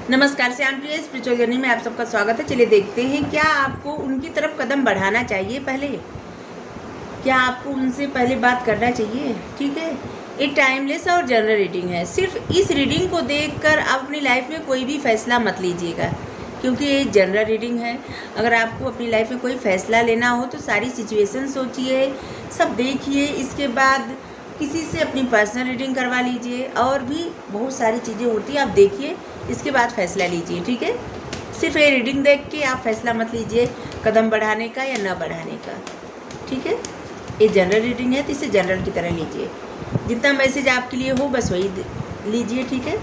नमस्कार, श्याम प्रिय spiritual journey में आप सबका स्वागत है। चलिए देखते हैं, क्या आपको उनकी तरफ कदम बढ़ाना चाहिए पहले, क्या आपको उनसे पहले बात करना चाहिए। ठीक है, ये टाइमलेस और जनरल रीडिंग है। सिर्फ इस रीडिंग को देखकर आप अपनी लाइफ में कोई भी फैसला मत लीजिएगा, क्योंकि ये जनरल रीडिंग है। अगर आपको अपनी लाइफ में कोई फैसला लेना हो तो सारी सिचुएशन सोचिए, सब देखिए, इसके बाद किसी से अपनी पर्सनल रीडिंग करवा लीजिए। और भी बहुत सारी चीज़ें होती हैं, आप देखिए, इसके बाद फैसला लीजिए। ठीक है, सिर्फ ये रीडिंग देख के आप फैसला मत लीजिए कदम बढ़ाने का या न बढ़ाने का। ठीक है, ये जनरल रीडिंग है तो इसे जनरल की तरह लीजिए। जितना मैसेज आपके लिए हो बस वही लीजिए। ठीक है,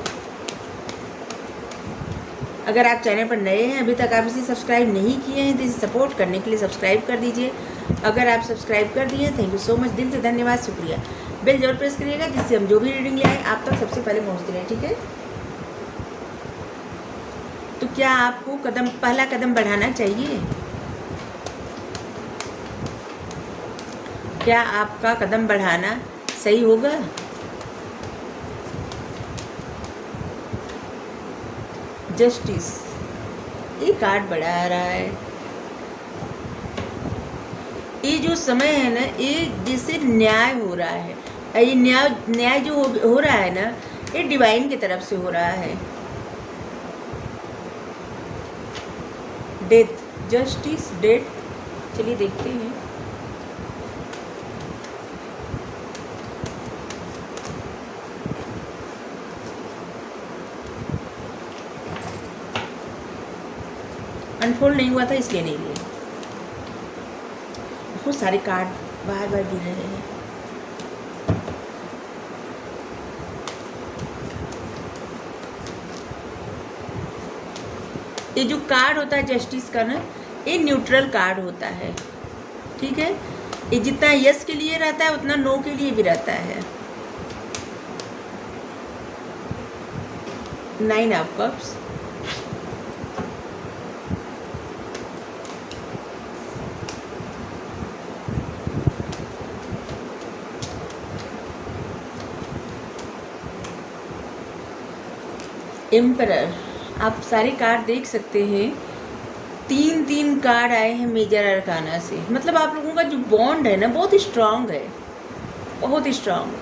अगर आप चैनल पर नए हैं, अभी तक आप इसे सब्सक्राइब नहीं किए हैं तो इसे सपोर्ट करने के लिए सब्सक्राइब कर दीजिए। अगर आप सब्सक्राइब कर दिए, थैंक यू सो मच, दिल से धन्यवाद, शुक्रिया। बेल जरूर प्रेस करिएगा, जिससे हम जो भी रीडिंग ले आए आप तक सबसे पहले पहुँचते रहे। ठीक है, तो क्या आपको पहला कदम बढ़ाना चाहिए? क्या आपका कदम बढ़ाना सही होगा? जस्टिस, ये कार्ड बढ़ा रहा है। ये जो समय है ना, ये जैसे न्याय हो रहा है। ये न्याय जो हो रहा है ना, ये डिवाइन की तरफ से हो रहा है। Death, justice, death. चलिए देखते हैं। अनफोल्ड नहीं हुआ था इसलिए नहीं लिए। बहुत सारे कार्ड बार बार गिर रहे हैं। ये जो कार्ड होता है जस्टिस का ना, ये न्यूट्रल कार्ड होता है। ठीक है, ये जितना यस के लिए रहता है उतना नो के लिए भी रहता है। 9 ऑफ कप्स, एम्परर। आप सारे कार्ड देख सकते हैं, 3 कार्ड आए हैं मेजर अरकाना से। मतलब आप लोगों का जो बॉन्ड है ना, बहुत स्ट्रांग है, बहुत स्ट्रांग।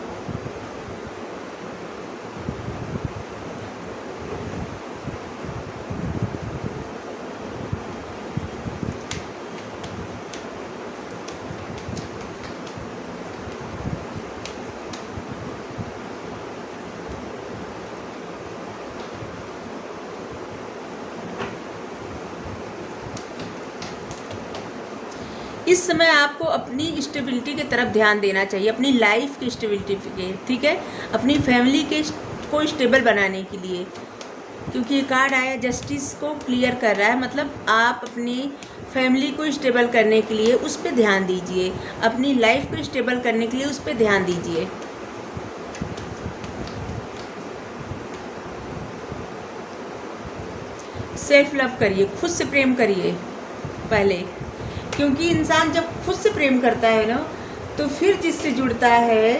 इस समय आपको अपनी स्टेबिलिटी की तरफ ध्यान देना चाहिए, अपनी लाइफ की स्टेबिलिटी के। ठीक है, अपनी फैमिली के को स्टेबल बनाने के लिए, क्योंकि ये कार्ड आया जस्टिस को क्लियर कर रहा है। मतलब आप अपनी फैमिली को स्टेबल करने के लिए उस पर ध्यान दीजिए, अपनी लाइफ को स्टेबल करने के लिए उस पर ध्यान दीजिए। सेल्फ लव करिए, खुद से प्रेम करिए पहले, क्योंकि इंसान जब खुद से प्रेम करता है ना, तो फिर जिससे जुड़ता है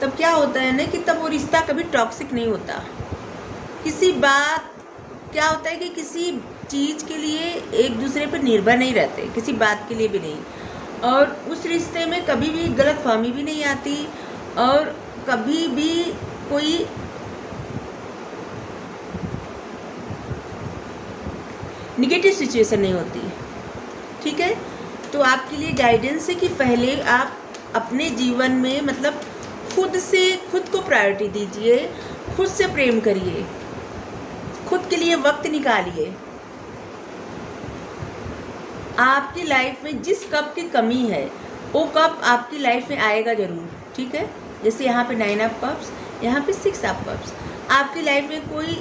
तब क्या होता है ना, कि तब वो रिश्ता कभी टॉक्सिक नहीं होता। किसी बात क्या होता है कि किसी चीज़ के लिए एक दूसरे पर निर्भर नहीं रहते, किसी बात के लिए भी नहीं। और उस रिश्ते में कभी भी गलतफहमी भी नहीं आती, और कभी भी कोई निगेटिव सिचुएशन नहीं होती। ठीक है, तो आपके लिए गाइडेंस है कि पहले आप अपने जीवन में मतलब खुद को प्रायोरिटी दीजिए, खुद से प्रेम करिए, खुद के लिए वक्त निकालिए। आपकी लाइफ में जिस कप की कमी है वो कप आपकी लाइफ में आएगा ज़रूर। ठीक है, जैसे यहाँ पे 9 ऑफ कप्स, यहाँ पे 6 ऑफ कप्स। आपकी लाइफ में कोई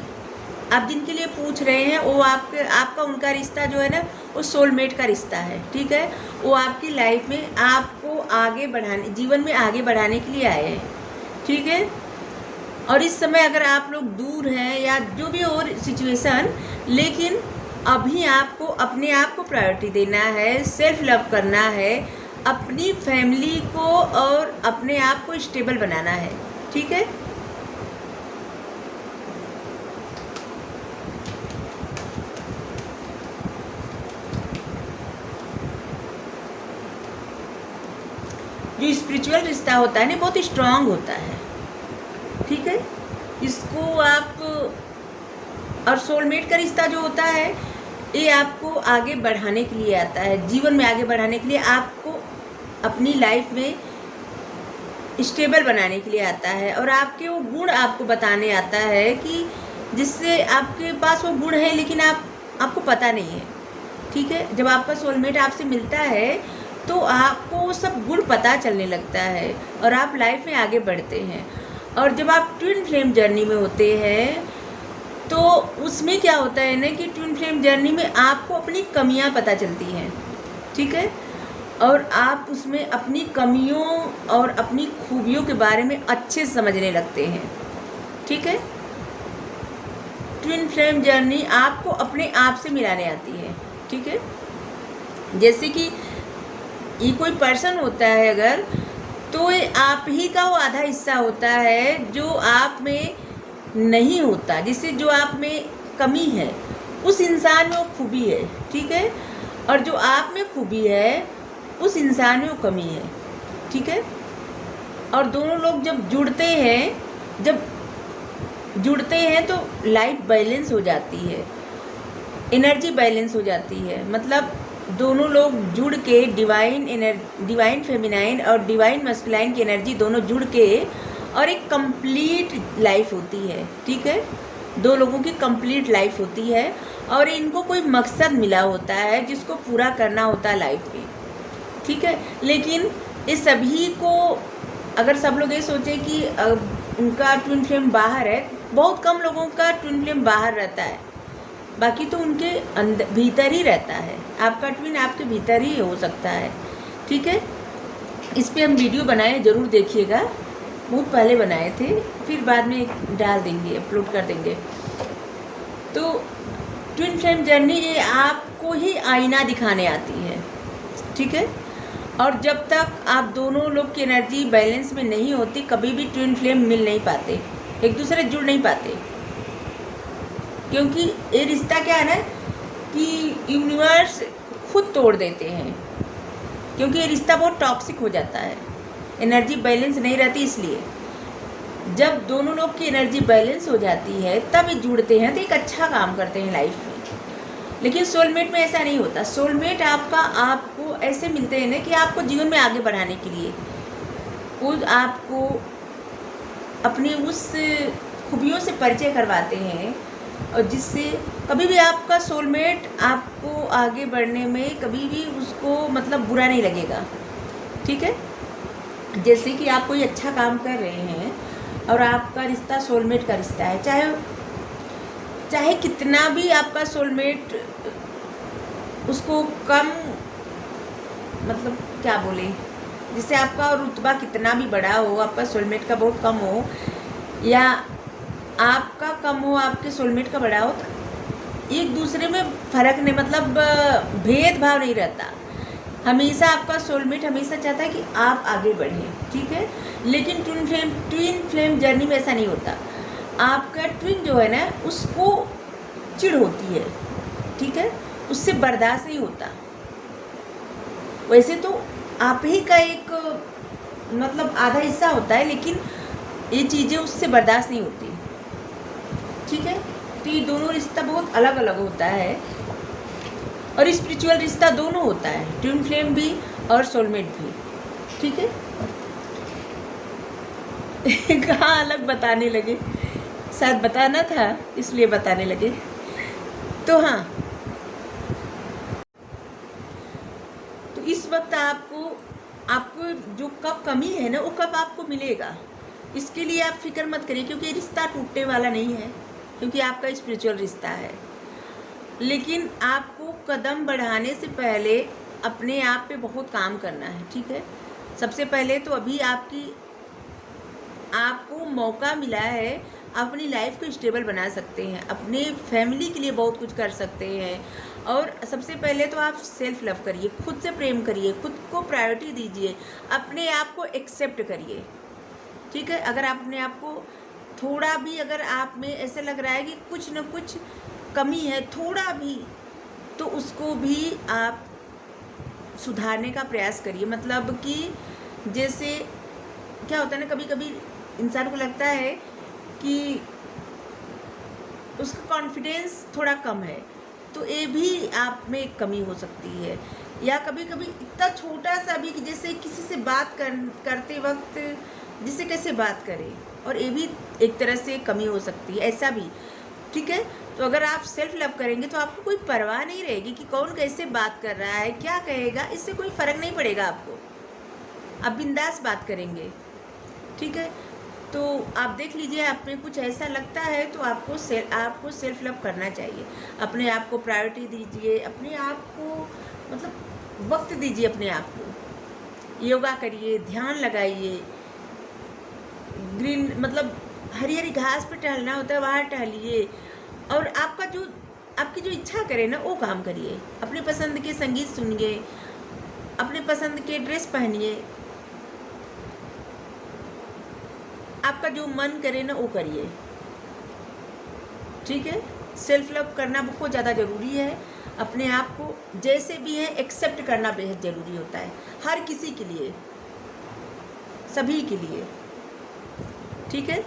आप जिनके लिए पूछ रहे हैं, वो आपका उनका रिश्ता जो है ना, वो सोलमेट का रिश्ता है। ठीक है, वो आपकी लाइफ में आपको आगे बढ़ाने, जीवन में आगे बढ़ाने के लिए आए हैं। ठीक है, और इस समय अगर आप लोग दूर हैं या जो भी और सिचुएशन, लेकिन अभी आपको अपने आप को प्रायोरिटी देना है, सेल्फ लव करना है, अपनी फैमिली को और अपने आप को स्टेबल बनाना है। ठीक है, जो स्पिरिचुअल रिश्ता होता है ना बहुत स्ट्रांग होता है, ठीक है। इसको आप, और सोलमेट का रिश्ता जो होता है ये आपको आगे बढ़ाने के लिए आता है, जीवन में आगे बढ़ाने के लिए, आपको अपनी लाइफ में स्टेबल बनाने के लिए आता है, और आपके वो गुण आपको बताने आता है कि जिससे आपके पास वो गुण है लेकिन आपको पता नहीं है, ठीक है। जब आपका सोलमेट आपसे मिलता है तो आपको वो सब गुण पता चलने लगता है और आप लाइफ में आगे बढ़ते हैं। और जब आप ट्विन फ्लेम जर्नी में होते हैं तो उसमें क्या होता है ना कि ट्विन फ्लेम जर्नी में आपको अपनी कमियां पता चलती हैं, ठीक है, और आप उसमें अपनी कमियों और अपनी खूबियों के बारे में अच्छे से समझने लगते हैं, ठीक है। ट्विन फ्लेम जर्नी आपको अपने आप से मिलाने आती है, ठीक है। जैसे कि ये कोई पर्सन होता है अगर, तो ये आप ही का वो आधा हिस्सा होता है जो आप में नहीं होता, जिससे जो आप में कमी है उस इंसान में वो खूबी है, ठीक है, और जो आप में खूबी है उस इंसान में वो कमी है, ठीक है। और दोनों लोग जब जुड़ते हैं तो लाइफ बैलेंस हो जाती है, एनर्जी बैलेंस हो जाती है। मतलब दोनों लोग जुड़ के डिवाइन फेमिनाइन और डिवाइन मस्कुलाइन की एनर्जी दोनों जुड़ के और एक कंप्लीट लाइफ होती है, ठीक है। दो लोगों की कंप्लीट लाइफ होती है और इनको कोई मकसद मिला होता है जिसको पूरा करना होता है लाइफ में, ठीक है। लेकिन इस सभी को, अगर सब लोग ये सोचें कि उनका ट्विन फ्लेम बाहर है, बहुत कम लोगों का ट्विन फ्लेम बाहर रहता है, बाकी तो उनके अंदर भीतर ही रहता है। आपका ट्विन आपके भीतर ही हो सकता है, ठीक है। इस पर हम वीडियो बनाए, ज़रूर देखिएगा, बहुत पहले बनाए थे, फिर बाद में डाल देंगे, अपलोड कर देंगे। तो ट्विन फ्लेम जर्नी ये आपको ही आईना दिखाने आती है, ठीक है। और जब तक आप दोनों लोग की एनर्जी बैलेंस में नहीं होती, कभी भी ट्विन फ्लेम मिल नहीं पाते, एक दूसरे जुड़ नहीं पाते, क्योंकि ये रिश्ता क्या है ना कि यूनिवर्स खुद तोड़ देते हैं, क्योंकि ये रिश्ता बहुत टॉक्सिक हो जाता है, एनर्जी बैलेंस नहीं रहती। इसलिए जब दोनों लोग की एनर्जी बैलेंस हो जाती है तब ये जुड़ते हैं तो एक अच्छा काम करते हैं लाइफ में। लेकिन सोलमेट में ऐसा नहीं होता। सोलमेट आपको ऐसे मिलते हैं ना कि आपको जीवन में आगे बढ़ाने के लिए वो आपको अपनी उस खूबियों से परिचय करवाते हैं, और जिससे कभी भी आपका सोलमेट आपको आगे बढ़ने में कभी भी उसको मतलब बुरा नहीं लगेगा, ठीक है। जैसे कि आप कोई अच्छा काम कर रहे हैं और आपका रिश्ता सोलमेट का रिश्ता है, चाहे कितना भी आपका सोलमेट उसको कम, मतलब क्या बोले, जिससे आपका रुतबा कितना भी बड़ा हो, आपका सोलमेट का बहुत कम हो या आपका कम हो, आपके सोलमेट का बड़ा हो, तो एक दूसरे में फ़र्क नहीं, मतलब भेदभाव नहीं रहता। हमेशा आपका सोलमेट हमेशा चाहता है कि आप आगे बढ़ें, ठीक है। लेकिन ट्विन फ्लेम जर्नी में ऐसा नहीं होता। आपका ट्विन जो है ना उसको चिढ़ होती है, ठीक है, उससे बर्दाश्त नहीं होता। वैसे तो आप ही का एक मतलब आधा हिस्सा होता है, लेकिन ये चीज़ें उससे बर्दाश्त नहीं होती, ठीक है। तो ये दोनों रिश्ता बहुत अलग अलग होता है, और स्पिरिचुअल रिश्ता दोनों होता है, ट्विन फ्लेम भी और सोलमेट भी, ठीक है। कहाँ अलग बताने लगे, शायद बताना था इसलिए बताने लगे। तो हाँ, तो इस वक्त आपको जो कब कमी है ना वो कब आपको मिलेगा, इसके लिए आप फिक्र मत करिए, क्योंकि रिश्ता टूटने वाला नहीं है, क्योंकि आपका स्पिरिचुअल रिश्ता है। लेकिन आपको कदम बढ़ाने से पहले अपने आप पे बहुत काम करना है, ठीक है। सबसे पहले तो अभी आपको मौका मिला है, अपनी लाइफ को स्टेबल बना सकते हैं, अपने फैमिली के लिए बहुत कुछ कर सकते हैं। और सबसे पहले तो आप सेल्फ लव करिए, खुद से प्रेम करिए, खुद को प्रायोरिटी दीजिए, अपने आप को एक्सेप्ट करिए, ठीक है। अगर आप अपने आप को थोड़ा भी, अगर आप में ऐसे लग रहा है कि कुछ न कुछ कमी है थोड़ा भी, तो उसको भी आप सुधारने का प्रयास करिए। मतलब कि जैसे क्या होता है ना, कभी कभी इंसान को लगता है कि उसका कॉन्फिडेंस थोड़ा कम है, तो ये भी आप में एक कमी हो सकती है। या कभी कभी इतना छोटा सा भी कि जैसे किसी से करते वक्त जिससे कैसे बात करें, और ये भी एक तरह से कमी हो सकती है, ऐसा भी। ठीक है, तो अगर आप सेल्फ लव करेंगे तो आपको कोई परवाह नहीं रहेगी कि कौन कैसे बात कर रहा है, क्या कहेगा, इससे कोई फ़र्क नहीं पड़ेगा आपको। आप बिंदास बात करेंगे। ठीक है, तो आप देख लीजिए, आप में कुछ ऐसा लगता है तो आपको सेल्फ लव करना चाहिए। अपने आप को प्रायोरिटी दीजिए, अपने आप को मतलब वक्त दीजिए अपने आप को। योगा करिए, ध्यान लगाइए, ग्रीन मतलब हरी हरी घास पे टहलना होता है, वहाँ टहलिए। और आपकी जो इच्छा करे ना वो काम करिए। अपने पसंद के संगीत सुनिए, अपने पसंद के ड्रेस पहनिए, आपका जो मन करे ना वो करिए। ठीक है, सेल्फ लव करना बहुत ज़्यादा ज़रूरी है। अपने आप को जैसे भी है एक्सेप्ट करना बेहद ज़रूरी होता है, हर किसी के लिए, सभी के लिए। ठीक है,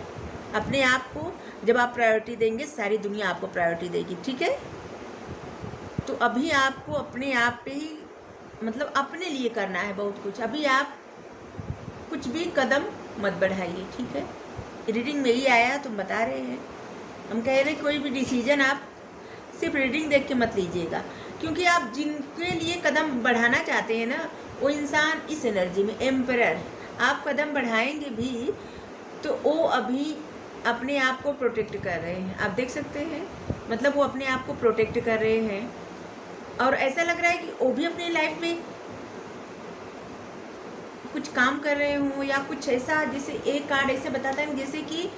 अपने आप को जब आप प्रायोरिटी देंगे, सारी दुनिया आपको प्रायोरिटी देगी। ठीक है, तो अभी आपको अपने आप पे ही मतलब अपने लिए करना है बहुत कुछ। अभी आप कुछ भी कदम मत बढ़ाइए। ठीक है, रीडिंग में ही आया तो हम बता रहे हैं, हम कह रहे हैं कोई भी डिसीजन आप सिर्फ रीडिंग देख के मत लीजिएगा, क्योंकि आप जिनके लिए कदम बढ़ाना चाहते हैं ना, वो इंसान इस एनर्जी में एम्परर, आप कदम बढ़ाएंगे भी तो वो अभी अपने आप को प्रोटेक्ट कर रहे हैं। आप देख सकते हैं, मतलब वो अपने आप को प्रोटेक्ट कर रहे हैं। और ऐसा लग रहा है कि वो भी अपनी लाइफ में कुछ काम कर रहे हों, या कुछ ऐसा, जैसे एक कार्ड ऐसे बताता है जैसे कि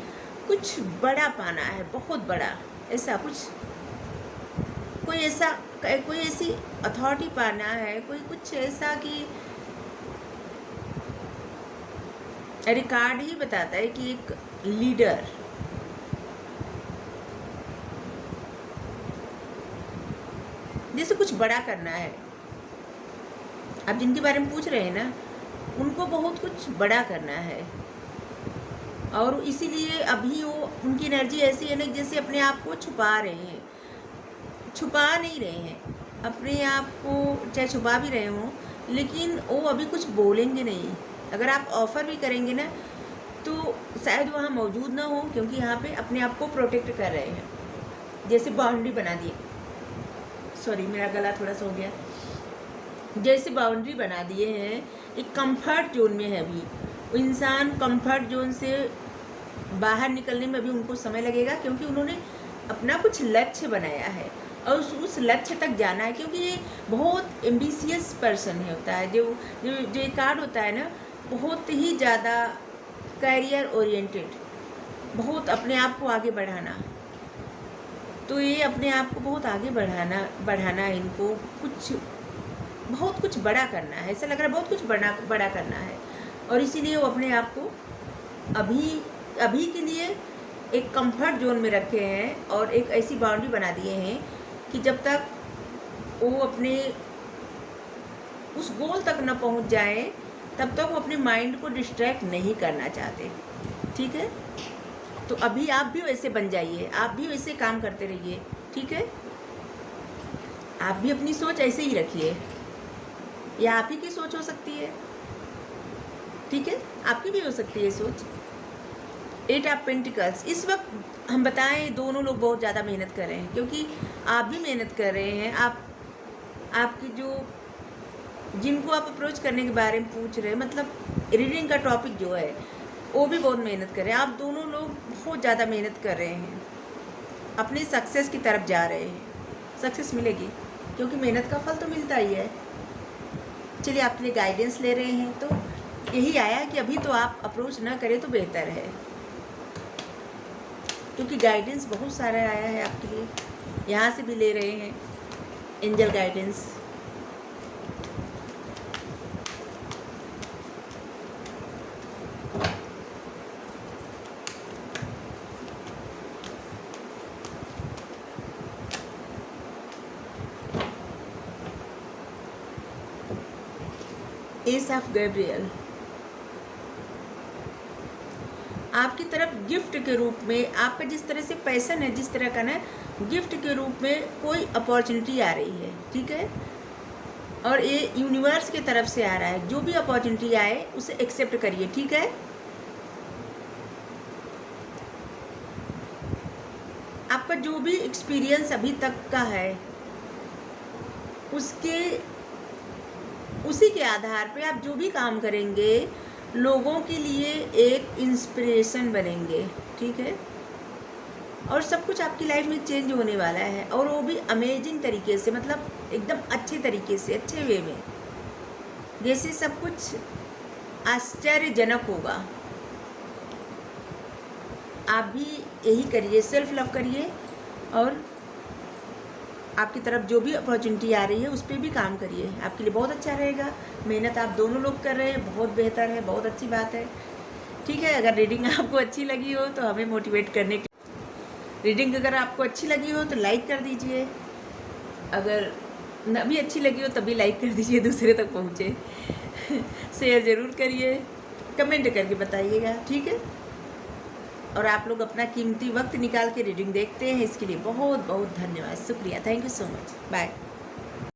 कुछ बड़ा पाना है, बहुत बड़ा, ऐसा कुछ, कोई ऐसी अथॉरिटी पाना है, कोई कुछ ऐसा कि रिकॉर्ड ही बताता है कि एक लीडर, जैसे कुछ बड़ा करना है। आप जिनके बारे में पूछ रहे हैं ना, उनको बहुत कुछ बड़ा करना है, और इसीलिए अभी वो उनकी एनर्जी ऐसी है ना जैसे अपने आप को छुपा रहे हैं, छुपा नहीं रहे हैं अपने आप को, चाहे छुपा भी रहे हों लेकिन वो अभी कुछ बोलेंगे नहीं। अगर आप ऑफ़र भी करेंगे ना तो शायद वहाँ मौजूद ना हो, क्योंकि यहाँ पे अपने आप को प्रोटेक्ट कर रहे हैं। जैसे बाउंड्री बना दी, सॉरी मेरा गला थोड़ा सा हो गया, जैसे बाउंड्री बना दिए हैं, एक कंफर्ट जोन में है। अभी वो इंसान कंफर्ट जोन से बाहर निकलने में अभी उनको समय लगेगा, क्योंकि उन्होंने अपना कुछ लक्ष्य बनाया है और उस लक्ष्य तक जाना है। क्योंकि ये बहुत एम्बिशियस पर्सन है, होता है जो कार्ड होता है ना, बहुत ही ज़्यादा कैरियर ओरिएंटेड, बहुत अपने आप को आगे बढ़ाना। तो ये अपने आप को बहुत आगे बढ़ाना है, इनको बहुत कुछ बड़ा करना है, ऐसा लग रहा है बहुत कुछ बड़ा करना है। और इसीलिए वो अपने आप को अभी के लिए एक कंफर्ट जोन में रखे हैं और एक ऐसी बाउंड्री बना दिए हैं कि जब तक वो अपने उस गोल तक न पहुंच जाए तब तक वो अपने माइंड को डिस्ट्रैक्ट नहीं करना चाहते। ठीक है, तो अभी आप भी वैसे बन जाइए, आप भी वैसे काम करते रहिए। ठीक है, आप भी अपनी सोच ऐसे ही रखिए, या आप ही की सोच हो सकती है। ठीक है, आपकी भी हो सकती है सोच। 8 ऑफ पेंटिकल्स, इस वक्त हम बताएं दोनों लोग बहुत ज़्यादा मेहनत कर रहे हैं, क्योंकि आप भी मेहनत कर रहे हैं। आपकी जो जिनको आप अप्रोच करने के बारे में पूछ रहे हैं, मतलब रीडिंग का टॉपिक जो है वो भी बहुत मेहनत कर रहे हैं। आप दोनों लोग बहुत ज़्यादा मेहनत कर रहे हैं, अपनी सक्सेस की तरफ जा रहे हैं। सक्सेस मिलेगी, क्योंकि मेहनत का फल तो मिलता ही है। चलिए, आपके लिए गाइडेंस ले रहे हैं, तो यही आया कि अभी तो आप अप्रोच ना करें तो बेहतर है, क्योंकि गाइडेंस बहुत सारा आया है आपके लिए। यहाँ से भी ले रहे हैं angel guidance. S of Gabriel, आपकी तरफ गिफ्ट के रूप में, आपका जिस तरह से पैसन है, जिस तरह का ना, गिफ्ट के रूप में कोई अपॉर्चुनिटी आ रही है, ठीक है। और ये यूनिवर्स की तरफ से आ रहा है। जो भी अपॉर्चुनिटी आए उसे एक्सेप्ट करिए, ठीक है। आपका जो भी एक्सपीरियंस अभी तक का है उसी के आधार पे आप जो भी काम करेंगे लोगों के लिए एक इंस्पिरेशन बनेंगे, ठीक है। और सब कुछ आपकी लाइफ में चेंज होने वाला है, और वो भी अमेजिंग तरीके से, मतलब एकदम अच्छे तरीके से, अच्छे वे में, जैसे सब कुछ आश्चर्यजनक होगा। आप भी यही करिए, सेल्फ लव करिए, और आपकी तरफ जो भी अपॉर्चुनिटी आ रही है उस पर भी काम करिए, आपके लिए बहुत अच्छा रहेगा। मेहनत आप दोनों लोग कर रहे हैं, बहुत बेहतर है, बहुत अच्छी बात है, ठीक है। अगर रीडिंग आपको अच्छी लगी हो तो हमें मोटिवेट करने के, रीडिंग अगर आपको अच्छी लगी हो तो लाइक कर दीजिए, अगर न भी अच्छी लगी हो तभी लाइक कर दीजिए, दूसरे तक पहुँचे। शेयर ज़रूर करिए, कमेंट करके बताइएगा, ठीक है। और आप लोग अपना कीमती वक्त निकाल के रीडिंग देखते हैं, इसके लिए बहुत बहुत धन्यवाद, शुक्रिया, thank you so much, bye.